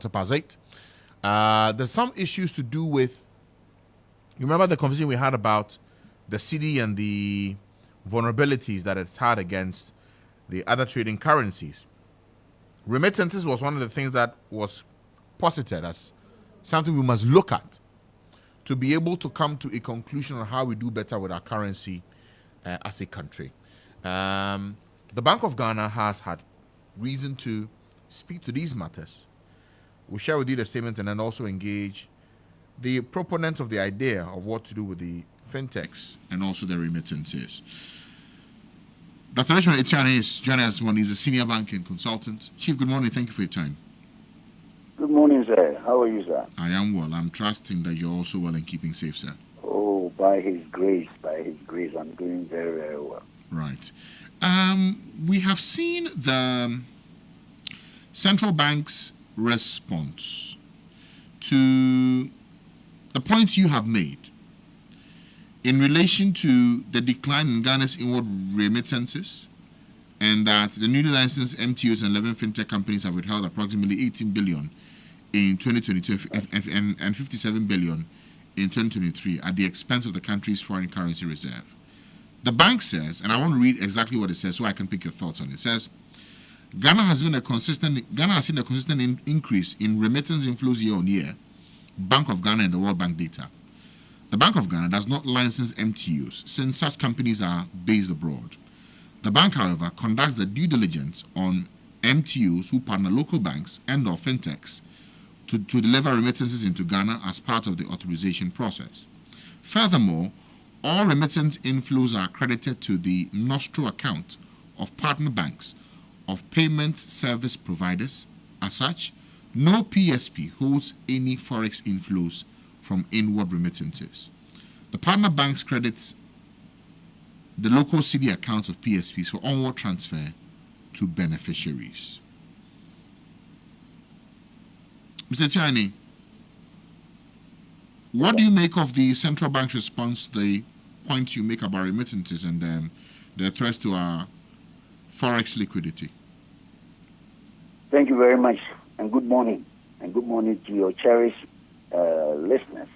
8. There's some issues to do with, you remember the conversation we had about the Cedi and the vulnerabilities that it's had against the other trading currencies. Remittances was one of the things that was posited as something we must look at to be able to come to a conclusion on how we do better with our currency as a country. The Bank of Ghana has had reason to speak to these matters. We'll share with you the statement and then also engage the proponents of the idea of what to do with the FinTechs and also the remittances. Dr. Leshman Etiane is joining us this morning. He's a senior banking consultant. Chief, good morning. Thank you for your time. Good morning, sir. How are you, sir? I am well. I'm trusting that you're also well and keeping safe, sir. Oh, by His grace, I'm doing very, very well. Right. We have seen the central bank's response to the points you have made in relation to the decline in Ghana's inward remittances, and that the newly licensed MTOs and 11 fintech companies have withheld approximately 18 billion in 2022 and 57 billion in 2023 at the expense of the country's foreign currency reserve. The bank says, and I want to read exactly what it says so I can pick your thoughts on it. It says, Ghana has seen a consistent increase in remittance inflows year on year, Bank of Ghana and the World Bank data. The Bank of Ghana does not license MTOs since such companies are based abroad. The bank, however, conducts the due diligence on MTOs who partner local banks and or fintechs to deliver remittances into Ghana as part of the authorization process. Furthermore, all remittance inflows are credited to the nostro account of partner banks of payment service providers. As such, no PSP holds any forex inflows from inward remittances. The partner banks credit the local Cedi accounts of PSPs for onward transfer to beneficiaries. Mr. Tiani, what do you make of the central bank's response to the points you make about remittances and the threats to our forex liquidity? Thank you very much, and good morning. And good morning to your cherished listeners.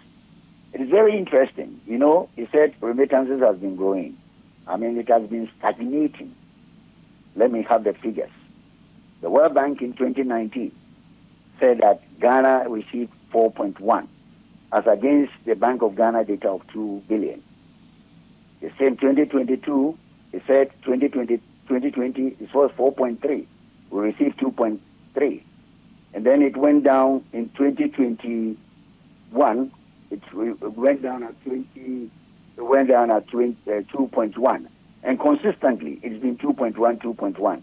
It is very interesting. You know, he said remittances has been growing. I mean, it has been stagnating. Let me have the figures. The World Bank in 2019 said that Ghana received 4.1 as against the Bank of Ghana data of 2 billion. The same 2022, it said 2020 it was 4.3. We received 2.3. And then it went down in 2021. It went down at 2.1. And consistently, it's been 2.1, 2.1.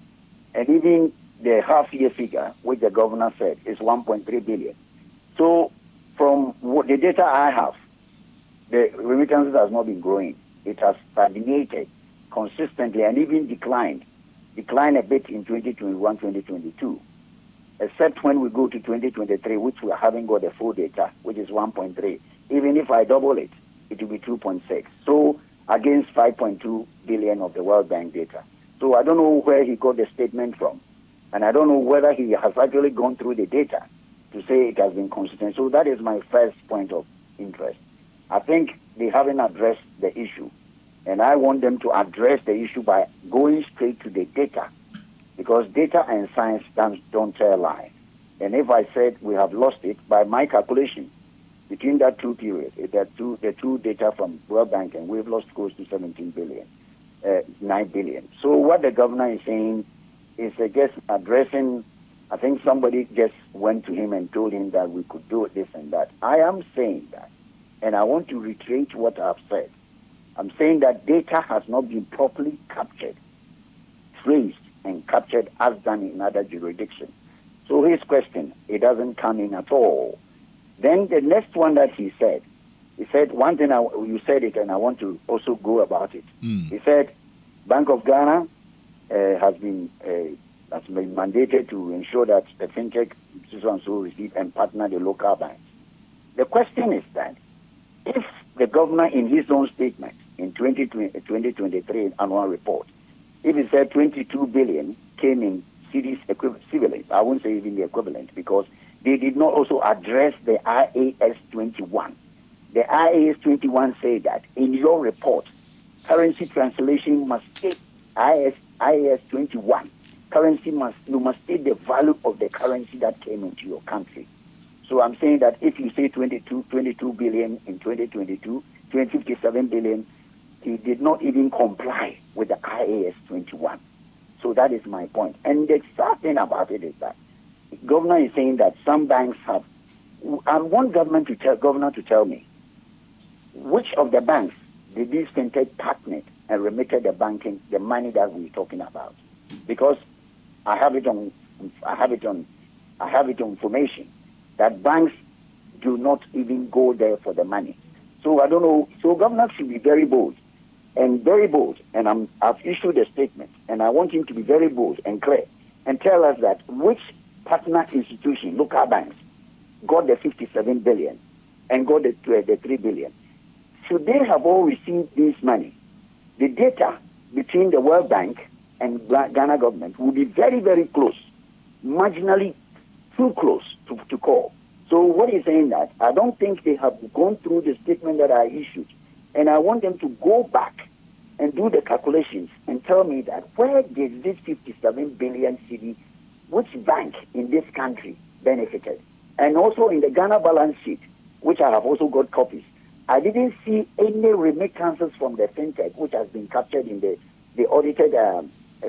And even the half-year figure, which the governor said, is 1.3 billion. So from the data I have, the remittances has not been growing. It has stagnated consistently and even declined a bit in 2021, 2022. Except when we go to 2023, which we haven't got the full data, which is 1.3. Even if I double it, it will be 2.6. So against 5.2 billion of the World Bank data. So I don't know where he got the statement from. And I don't know whether he has actually gone through the data to say it has been consistent. So that is my first point of interest. I think they haven't addressed the issue. And I want them to address the issue by going straight to the data. Because data and science don't tell a lie. And if I said we have lost it, by my calculation, between that two periods, the two data from World Bank, and we've lost close to 17 billion, 9 billion. So what the governor is saying is just addressing, I think somebody just went to him and told him that we could do this and that. I am saying that, and I want to reiterate what I've said. I'm saying that data has not been properly captured, traced, and captured as done in other jurisdictions. So his question, it doesn't come in at all. Then the next one that he said one thing, you said it, and I want to also go about it. He said, Bank of Ghana has been mandated to ensure that the fintech so receive and partner the local banks. The question is that if the governor in his own statement in 2023 annual report, if he said 22 billion came in Cedi's equivalent, I won't say even the equivalent because They did not also address the IAS 21. The IAS 21 say that in your report, currency translation must state IAS 21. You must state the value of the currency that came into your country. So I'm saying that if you say 22 billion in 2022, 257 billion, he did not even comply with the IAS 21. So that is my point. And the sad thing about it is that the governor is saying that some banks have. I want governor to tell me which of the banks did these fintech partner and remitted the money that we're talking about, because I have it on information that banks do not even go there for the money. So I don't know. So governor should be very bold. And I've issued a statement, and I want him to be very bold and clear and tell us that which partner institution, local banks, got the 57 billion and got the 3 billion. Should they have all received this money? The data between the World Bank and Ghana government will be very, very close, marginally too close to call. So what he's saying that I don't think they have gone through the statement that I issued, and I want them to go back and do the calculations and tell me that where did this 57 billion Cedi, which bank in this country benefited? And also in the Ghana balance sheet, which I have also got copies, I didn't see any remittances from the fintech, which has been captured in the audited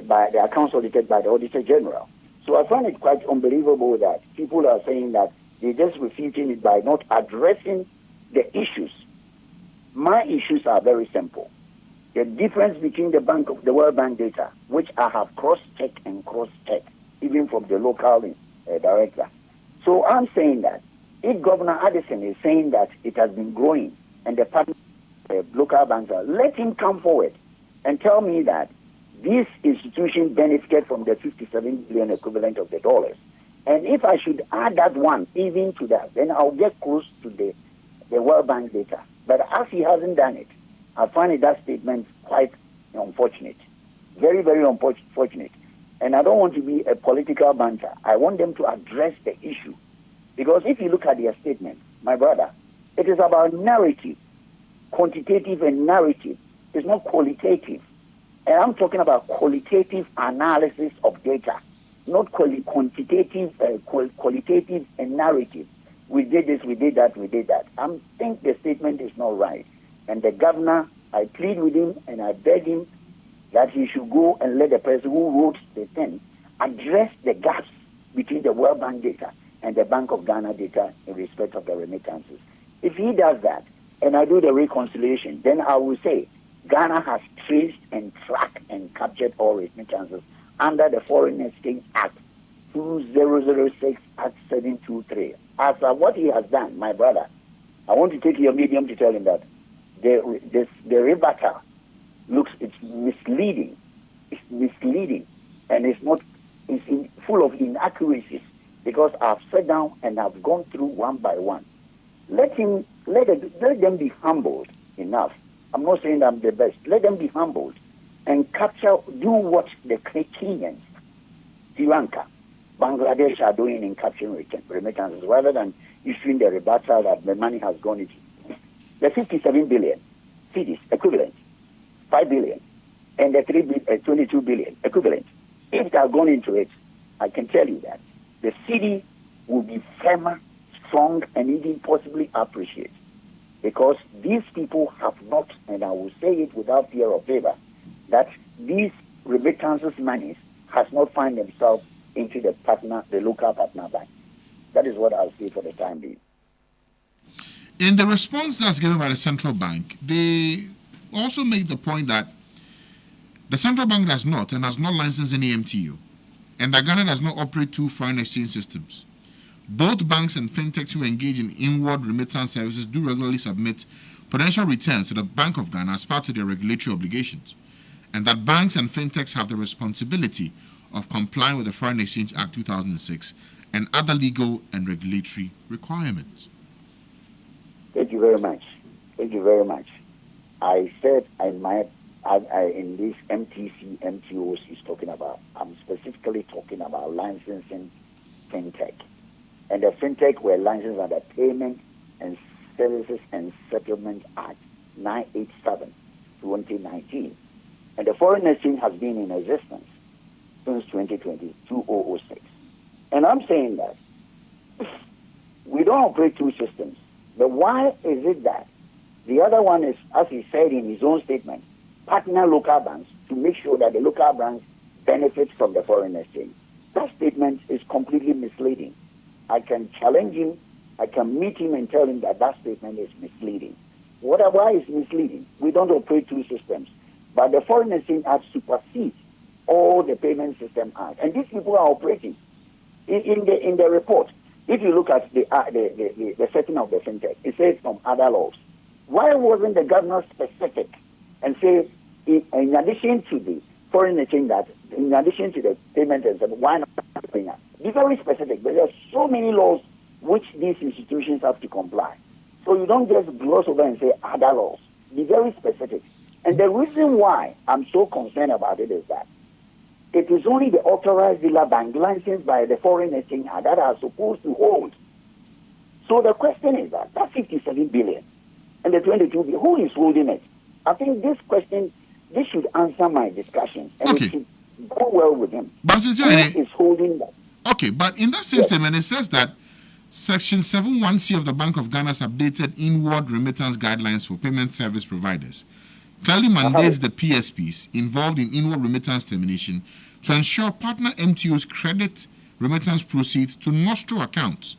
by the accounts audited by the Auditor General. So I find it quite unbelievable that people are saying that they're just refuting it by not addressing the issues. My issues are very simple. The difference between the World Bank data, which I have cross-checked, even from the local director. So I'm saying that if Governor Addison is saying that it has been growing and the partner, local banks are, let him come forward and tell me that this institution benefited from the 57 billion equivalent of the dollars. And if I should add that one even to that, then I'll get close to the World Bank data. But as he hasn't done it, I find that statement quite unfortunate. Very, very unfortunate. And I don't want to be a political banter. I want them to address the issue. Because if you look at their statement, my brother, it is about narrative, quantitative and narrative. It's not qualitative. And I'm talking about qualitative analysis of data, not quantitative, qualitative and narrative. We did this, we did that, we did that. I think the statement is not right. And the governor, I plead with him and I beg him that he should go and let the person who wrote the thing address the gaps between the World Bank data and the Bank of Ghana data in respect of the remittances. If he does that and I do the reconciliation, then I will say Ghana has traced and tracked and captured all remittances under the Foreign Exchange Act 2006 Act 723. As what he has done, my brother, I want to take your medium to tell him that the rebuttal it's misleading. It's misleading, and it's full of inaccuracies, because I've sat down and I've gone through one by one. Let them be humbled enough. I'm not saying I'm the best. Let them be humbled and do what the Kenyans, Sri Lanka, Bangladesh are doing in capturing remittances, rather than issuing the rebuttal that the money has gone into. The 57 billion cedis equivalent, 5 billion, and the 22 billion equivalent. If it had gone into it, I can tell you that the city will be firmer, strong, and even possibly appreciate, because these people have not, and I will say it without fear of favor, that these remittances monies has not found themselves into the local partner bank. That is what I'll say for the time being. In the response that's given by the central bank, they also made the point that the central bank does not and has not licensed any MTU, and that Ghana does not operate two foreign exchange systems. Both banks and fintechs who engage in inward remittance services do regularly submit prudential returns to the Bank of Ghana as part of their regulatory obligations, and that banks and fintechs have the responsibility of complying with the Foreign Exchange Act 2006 and other legal and regulatory requirements. Thank you very much. Thank you very much. I said in this MTC, MTOs he's talking about, I'm specifically talking about licensing fintech. and the FinTech were licensed under Payment and Services and Settlement Act 987, 2019. And the foreign exchange has been in existence since 2020, 2006. And I'm saying that we don't operate two systems. But why is it that the other one is, as he said in his own statement, partner local banks to make sure that the local banks benefit from the foreign exchange? That statement is completely misleading. I can challenge him, I can meet him and tell him that that statement is misleading. Why is misleading? We don't operate two systems. But the Foreign Exchange Act supersedes all the Payment System Act. And these people are operating. In the report, if you look at the setting of the FinTech, it says from other laws. Why wasn't the governor specific and say, in addition to the Foreign Exchange Act, in addition to the Payment System, why not bring up? Be very specific, but there are so many laws which these institutions have to comply. So you don't just gloss over and say other laws. Be very specific. And the reason why I'm so concerned about it is that it is only the authorized dealer bank licensed by the Foreign Exchange Act that are supposed to hold. So the question is that 57 billion and the 22 billion, who is holding it? I think this question, this should answer my discussion. And okay. It should go well with him. But who is holding that? Okay, but in that same statement, it says that Section 71C of the Bank of Ghana's updated inward remittance guidelines for payment service providers clearly mandates the PSPs involved in inward remittance termination to ensure partner MTOs credit remittance proceeds to nostro accounts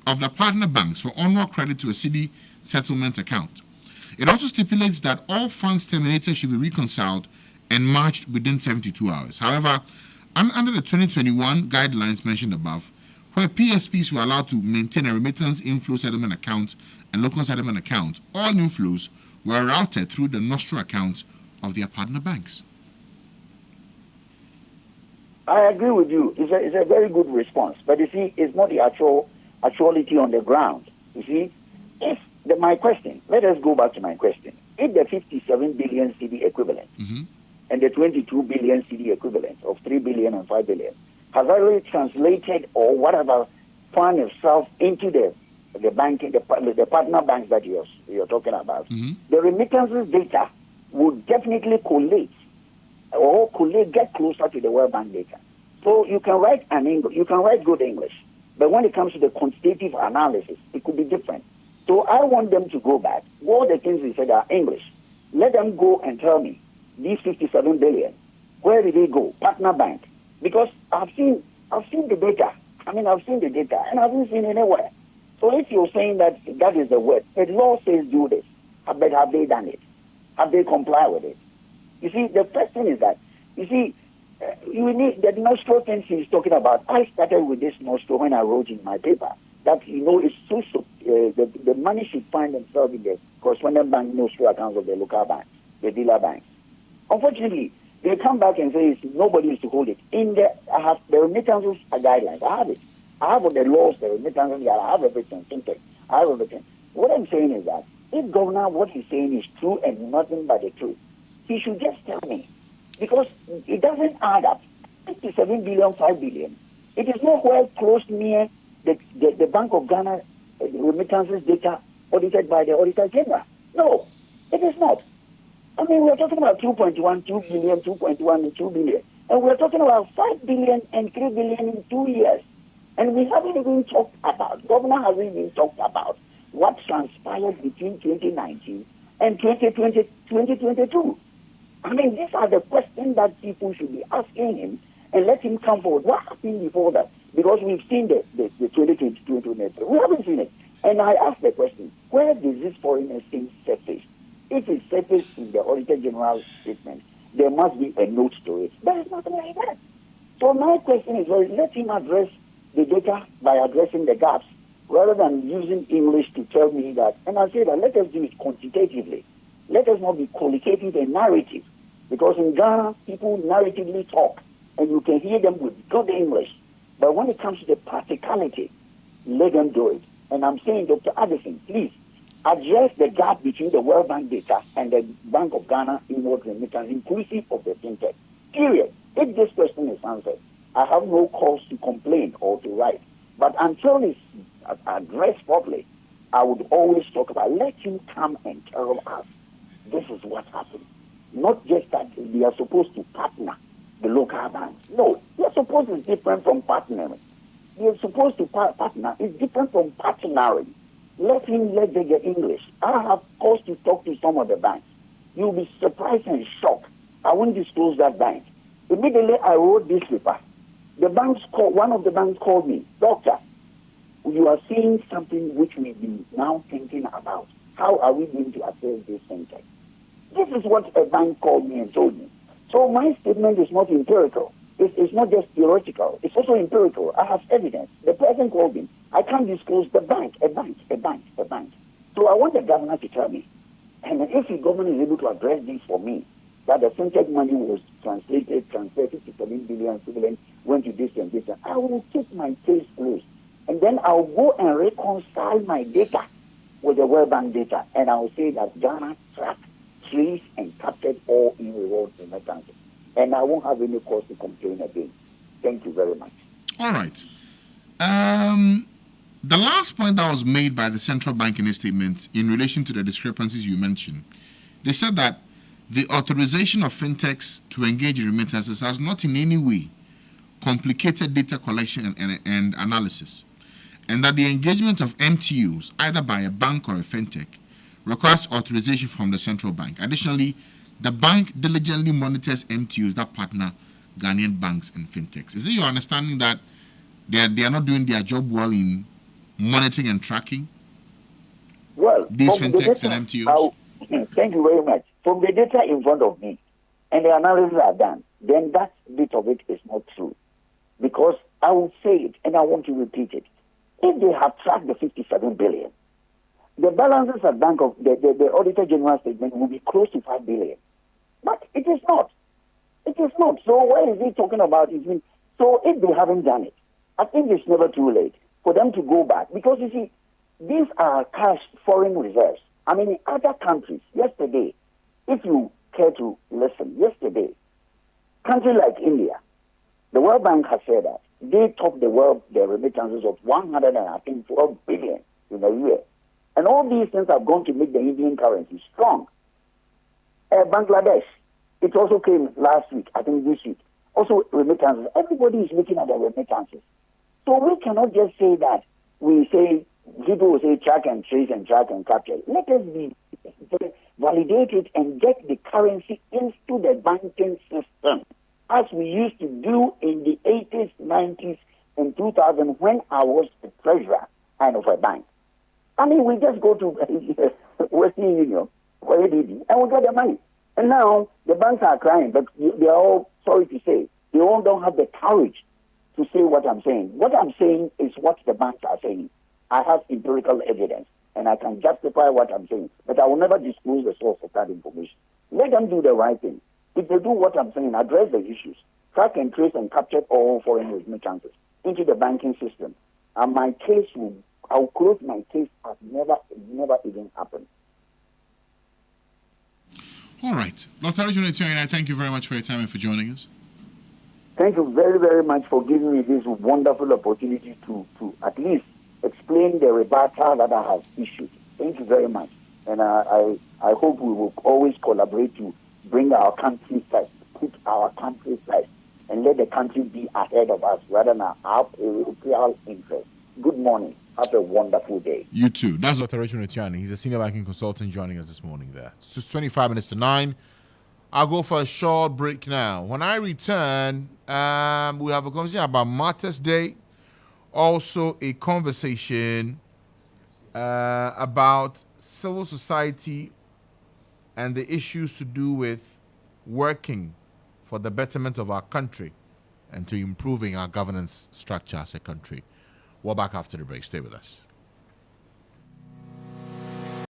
of the partner banks for onward credit to a Cedi settlement account. It also stipulates that all funds terminated should be reconciled and matched within 72 hours. However, under the 2021 guidelines mentioned above, where PSPs were allowed to maintain a remittance inflow settlement account and local settlement account, all inflows were routed through the nostro accounts of their partner banks. I agree with you. It's a very good response. But you see, it's not the actuality on the ground. You see, my question, let us go back to my question. If the 57 billion Cedi equivalent and the 22 billion Cedi equivalent of 3 billion and 5 billion has already translated or whatever found itself into the banking, the partner banks that you're talking about, the remittances data would definitely get closer to the World Bank data. So you can write good English, but when it comes to the quantitative analysis, it could be different. So I want them to go back. All the things they said are English. Let them go and tell me these 57 billion. Where did they go? Partner bank. Because I've seen the data. I've seen the data and I haven't seen anywhere. So if you're saying that is the word, the law says do this, but have they done it? Have they complied with it? You see, the first thing is that, you need the nostro things he's talking about. I started with this nostro when I wrote in my paper that, it's so the money should find themselves in the correspondent bank nostro accounts of the local banks, the dealer banks. Unfortunately, they come back and say nobody is to hold it. I have the remittances guidelines. I have it. I have the laws, the remittances. I have everything. FinTech. I have everything. What I'm saying is that if Governor, what he's saying is true and nothing but the truth, he should just tell me, because it doesn't add up. 57 billion, 5 billion. It is nowhere close near the Bank of Ghana remittances data audited by the Auditor General. No, it is not. We're talking about 2.1, 2 billion, 2.1 and 2 billion. And we're talking about 5 billion and 3 billion in 2 years. And we haven't even talked about, Governor hasn't even talked about what transpired between 2019 and 2022. These are the questions that people should be asking him and let him come forward. What happened before that? Because we've seen the 2022 and 2023. We haven't seen it. And I asked the question, where does this foreign exchange surface? If it surfaces in the Auditor General statement, there must be a note to it. There is nothing like that. So my question is, let him address the data by addressing the gaps rather than using English to tell me that. And I say that let us do it quantitatively. Let us not be qualitative and narrative. Because in Ghana, people narratively talk and you can hear them with good English. But when it comes to the practicality, let them do it. And I'm saying, Dr. Addison, please, address the gap between the World Bank data and the Bank of Ghana inward remittance, inclusive of the FinTech. Period. If this question is answered, I have no cause to complain or to write. But until it's addressed properly, I would always talk about let him come and tell us this is what happened. Not just that they are supposed to partner the local banks. No, they're supposed to be different from partnering. They're supposed to partner. It's different from partnering. Let him let them get English. I have caused to talk to some of the banks. You'll be surprised and shocked. I won't disclose that bank. Immediately I wrote this paper. One of the banks called me, Doctor, you are seeing something which we've been now thinking about. How are we going to address this fintech? This is what a bank called me and told me. So my statement is not empirical. It's not just theoretical. It's also empirical. I have evidence. The person called me. I can't disclose the bank, a bank. So I want the governor to tell me. And if the government is able to address this for me, that the fintech money was transferred 57 billion civilian, went to this and this, I will keep my case closed. And then I'll go and reconcile my data with the World Bank data. And I'll say that Ghana tracked, traced, and captured all in rewards and remittances. And I won't have any cause to complain again. Thank you very much. All right. The last point that was made by the central bank in a statement in relation to the discrepancies you mentioned, they said that the authorization of fintechs to engage in remittances has not in any way complicated data collection and analysis, and that the engagement of MTUs, either by a bank or a fintech, requires authorization from the central bank. Additionally, the bank diligently monitors MTUs that partner Ghanaian banks and fintechs. Is it your understanding that they are not doing their job well in monitoring and tracking these fintechs and MTUs? Thank you very much. From the data in front of me and the analysis are done, then that bit of it is not true. Because I will say it and I want to repeat it. If they have tracked the 57 billion, the balances at Bank of the Auditor General statement will be close to 5 billion. But it is not. It is not. So why is he talking about it? So if they haven't done it, I think it's never too late for them to go back. Because you see, these are cash foreign reserves. I mean, in other countries, yesterday, if you care to listen, yesterday, country like India, the World Bank has said that they topped the world, their remittances of 112 billion in a year. And all these things have gone to make the Indian currency strong. Bangladesh, it also came last week, I think this week. Also remittances. Everybody is looking at the remittances. So we cannot just say that we say, people will say track and trace and track and capture. Let us validate it and get the currency into the banking system, as we used to do in the 80s, 90s, and 2000 when I was the treasurer and of a bank. I mean, we just go to Western Union or ADB and we get the money. And now the banks are crying, but they are all, sorry to say, they all don't have the courage to say what I'm saying. What I'm saying is what the banks are saying. I have empirical evidence and I can justify what I'm saying, but I will never disclose the source of that information. Let them do the right thing. If they do what I'm saying, address the issues, track and trace and capture all foreign remittances into the banking system, and my case I'll close my case as never even happened. All right. Dr. Remittances, I thank you very much for your time and for joining us. Thank you very, very much for giving me this wonderful opportunity to at least explain the rebuttal that I have issued. Thank you very much. And I hope we will always collaborate to bring our country first, put our country first, and let the country be ahead of us rather than our parochial interest. Good morning. Have a wonderful day. You too. That's Dr. Remittances. He's a senior banking consultant joining us this morning there. It's just 25 minutes to 9. I'll go for a short break now. When I return, we have a conversation about Martyrs Day. Also a conversation about civil society and the issues to do with working for the betterment of our country and to improving our governance structure as a country. We're back after the break. Stay with us.